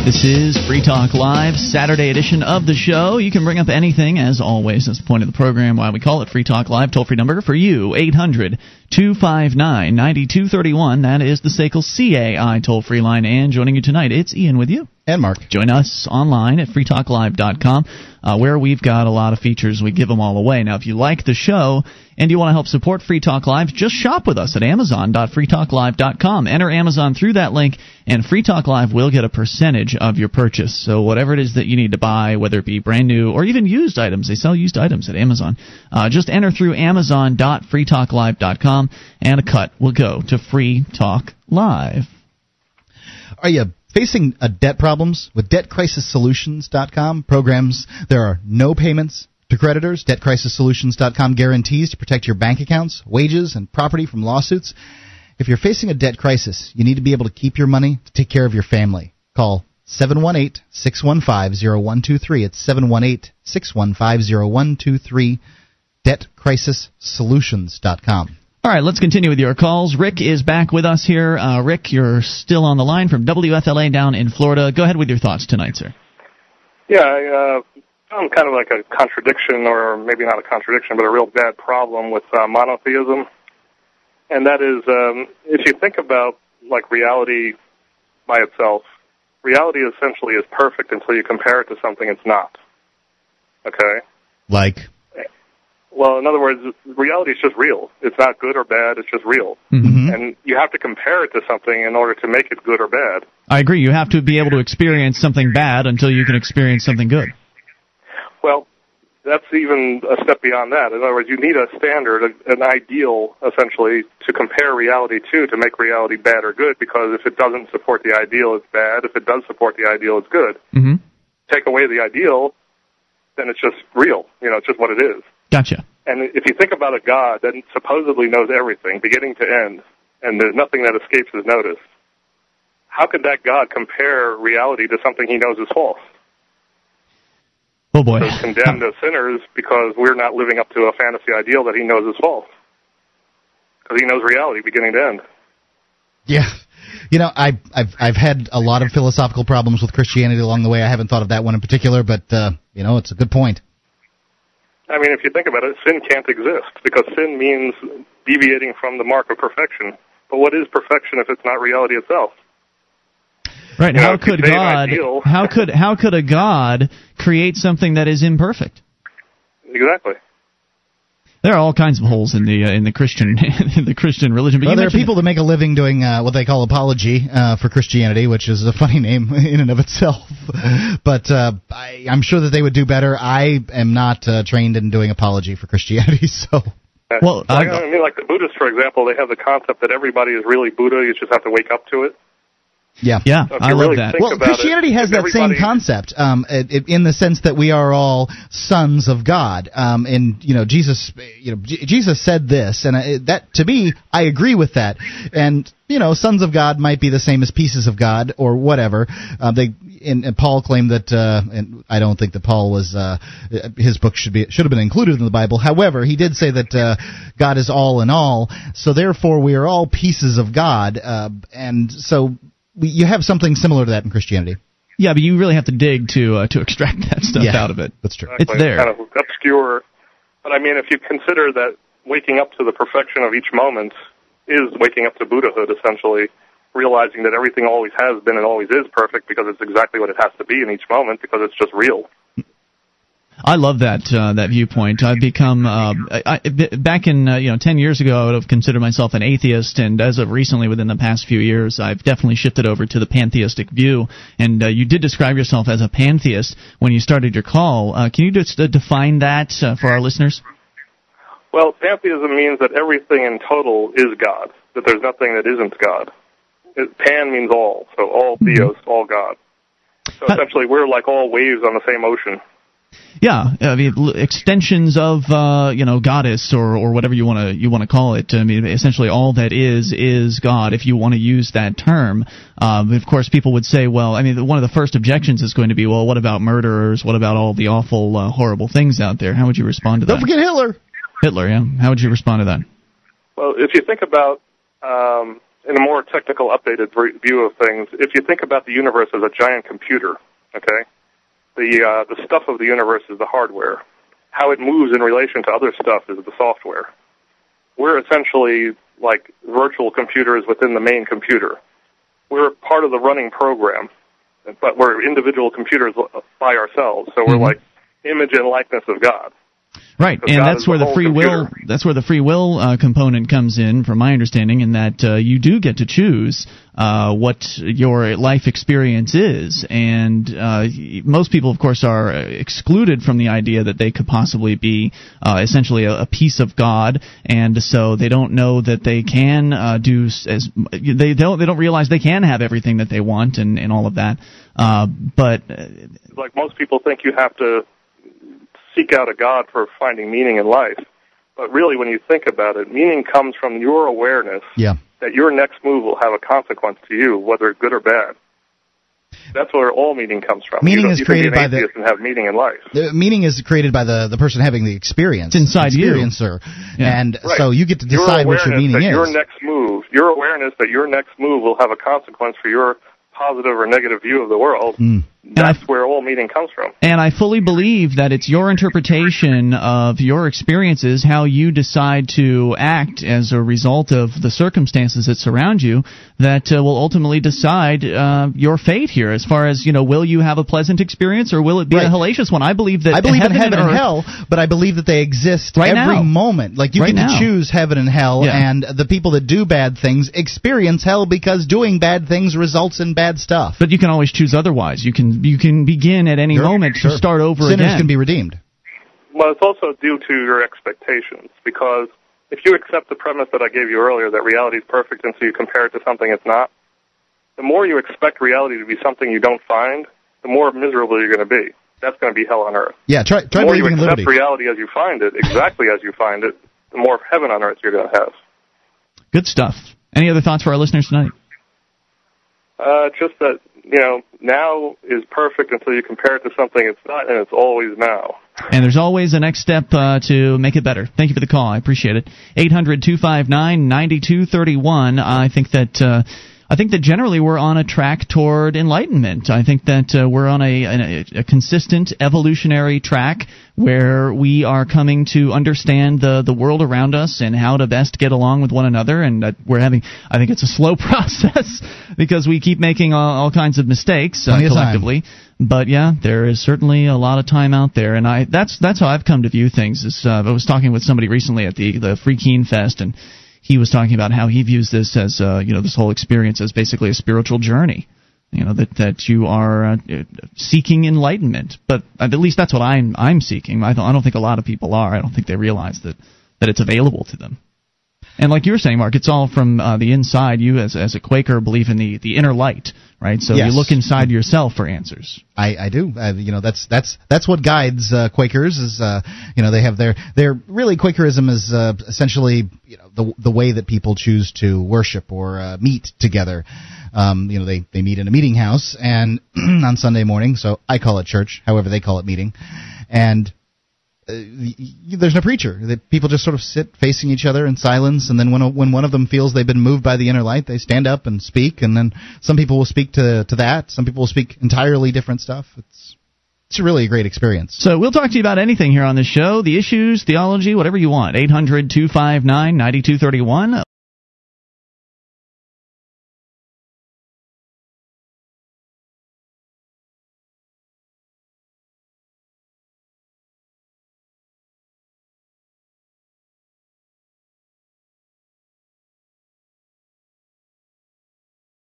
This is Free Talk Live, Saturday edition of the show. You can bring up anything, as always. That's the point of the program, why we call it Free Talk Live. Toll-free number for you, 800-259-9231. That is the SACL CAI toll-free line. And joining you tonight, it's Ian with you. And Mark. Join us online at freetalklive.com, where we've got a lot of features. We give them all away. Now, if you like the show and you want to help support Free Talk Live, just shop with us at amazon.freetalklive.com. Enter Amazon through that link, and Free Talk Live will get a percentage of your purchase. So whatever it is that you need to buy, whether it be brand new or even used items, they sell used items at Amazon, just enter through amazon.freetalklive.com, and a cut will go to Free Talk Live. Are you facing debt problems? With DebtCrisisSolutions.com programs, there are no payments to creditors. DebtCrisisSolutions.com guarantees to protect your bank accounts, wages, and property from lawsuits. If you're facing a debt crisis, you need to be able to keep your money to take care of your family. Call 718-615-0123. It's 718-615-0123. DebtCrisisSolutions.com. All right, let's continue with your calls. Rick is back with us here. Rick, you're still on the line from WFLA down in Florida. Go ahead with your thoughts tonight, sir. Yeah, I found kind of like a contradiction, or maybe not a contradiction, but a real bad problem with monotheism. And that is, if you think about, like, reality by itself, reality essentially is perfect until you compare it to something it's not. Okay? Like? Well, in other words, reality is just real. It's not good or bad, it's just real. Mm-hmm. And you have to compare it to something in order to make it good or bad. I agree. You have to be able to experience something bad until you can experience something good. Well, that's even a step beyond that. In other words, you need a standard, an ideal, essentially, to compare reality to make reality bad or good, because if it doesn't support the ideal, it's bad. If it does support the ideal, it's good. Mm-hmm. Take away the ideal, then it's just real. You know, it's just what it is. Gotcha. And if you think about a God that supposedly knows everything, beginning to end, and there's nothing that escapes his notice, how could that God compare reality to something he knows is false? Oh, boy. So condemned as sinners because we're not living up to a fantasy ideal that he knows is false. Because he knows reality beginning to end. Yeah. You know, I've had a lot of philosophical problems with Christianity along the way. I haven't thought of that one in particular, but, you know, it's a good point. I mean, if you think about it, sin can't exist, because sin means deviating from the mark of perfection. But what is perfection if it's not reality itself? Right. How could a God create something that is imperfect? Exactly. There are all kinds of holes in the Christian religion. But well, there are people that make a living doing what they call apology for Christianity, which is a funny name in and of itself. But I'm sure that they would do better. I am not trained in doing apology for Christianity, so. Well, I mean, like the Buddhists, for example, they have the concept that everybody is really Buddha. You just have to wake up to it. Yeah, so I love that. Well, Christianity has that same concept in the sense that we are all sons of God. And Jesus said this, and that to me, I agree with that. And sons of God might be the same as pieces of God or whatever. And Paul claimed that, and I don't think that Paul was his book should have been included in the Bible. However, he did say that God is all in all. So therefore, we are all pieces of God, and so. You have something similar to that in Christianity. Yeah, but you really have to dig to extract that stuff out of it. That's true. Exactly. It's there. It's kind of obscure. But I mean, if you consider that waking up to the perfection of each moment is waking up to Buddhahood, essentially, realizing that everything always has been and always is perfect because it's exactly what it has to be in each moment because it's just real. I love that viewpoint. I've become back in 10 years ago, I would have considered myself an atheist, and as of recently, within the past few years, I've definitely shifted over to the pantheistic view. And you did describe yourself as a pantheist when you started your call. Can you just define that for our listeners? Well, pantheism means that everything in total is God, that there's nothing that isn't God. Pan means all, so all theos, all God. So essentially, we're like all waves on the same ocean. Yeah, I mean extensions of goddess or whatever you want to call it. I mean, essentially all that is God. If you want to use that term, of course, people would say, well, I mean, one of the first objections is going to be, well, what about murderers? What about all the awful, horrible things out there? How would you respond to that? Don't forget Hitler. Hitler, yeah. How would you respond to that? Well, if you think about in a more technical, updated view of things, if you think about the universe as a giant computer, okay, the stuff of the universe is the hardware. How it moves in relation to other stuff is the software. We're essentially like virtual computers within the main computer. We're part of the running program, but we're individual computers by ourselves, so we're like image and likeness of God. Right, and that's where the free will. That's where the free will component comes in, from my understanding, in that you do get to choose what your life experience is, and most people, of course, are excluded from the idea that they could possibly be essentially a piece of God, and so they don't know that they can do as they don't realize they can have everything that they want and all of that. But like most people think, you have to seek out a God for finding meaning in life. But really, when you think about it, meaning comes from your awareness that your next move will have a consequence to you, whether good or bad. That's where all meaning comes from. Meaning is created by the and have meaning in life. Meaning is created by the person having the experience. It's inside experiencer. You. Yeah. And so you get to decide what your meaning is. Your awareness that your next move will have a consequence for your positive or negative view of the world. That's where all meaning comes from. And I fully believe that it's your interpretation of your experiences, how you decide to act as a result of the circumstances that surround you, that will ultimately decide your fate here. As far as, will you have a pleasant experience or will it be a hellacious one? I believe in heaven and hell, but I believe that they exist every moment. Like you get to choose heaven and hell, and the people that do bad things experience hell because doing bad things results in bad stuff. But you can always choose otherwise. You can begin at any moment to start over again. Sinners can be redeemed. Well, it's also due to your expectations, because if you accept the premise that I gave you earlier, that reality is perfect and so you compare it to something it's not, the more you expect reality to be something you don't find, the more miserable you're going to be. That's going to be hell on earth. Yeah, try the more you believing in accept liberty. reality as you find it, exactly as you find it, the more heaven on earth you're going to have. Good stuff. Any other thoughts for our listeners tonight? Just that, now is perfect until you compare it to something it's not, and it's always now. And there's always a next step to make it better. Thank you for the call. I appreciate it. 800-259-9231. I think that generally we're on a track toward enlightenment. I think that we're on a consistent evolutionary track where we are coming to understand the world around us and how to best get along with one another. And I think it's a slow process because we keep making all kinds of mistakes collectively. But yeah, there is certainly a lot of time out there, and that's how I've come to view things. I was talking with somebody recently at the Free Keene Fest, and he was talking about how he views this as this whole experience as basically a spiritual journey. That you are seeking enlightenment, but at least that's what I'm seeking. I don't think a lot of people are. I don't think they realize that it's available to them. And like you were saying, Mark, it's all from the inside. You, as a Quaker, believe in the inner light, right? So you look inside yourself for answers. I do. That's what guides Quakers. Is they have their really Quakerism is essentially the way that people choose to worship or meet together. They meet in a meeting house and on Sunday morning. So I call it church. However, they call it meeting, and there's no preacher. People just sort of sit facing each other in silence, and then when one of them feels they've been moved by the inner light, they stand up and speak, and then some people will speak to that. Some people will speak entirely different stuff. It's really a great experience. So we'll talk to you about anything here on this show, the issues, theology, whatever you want. 800-259-9231.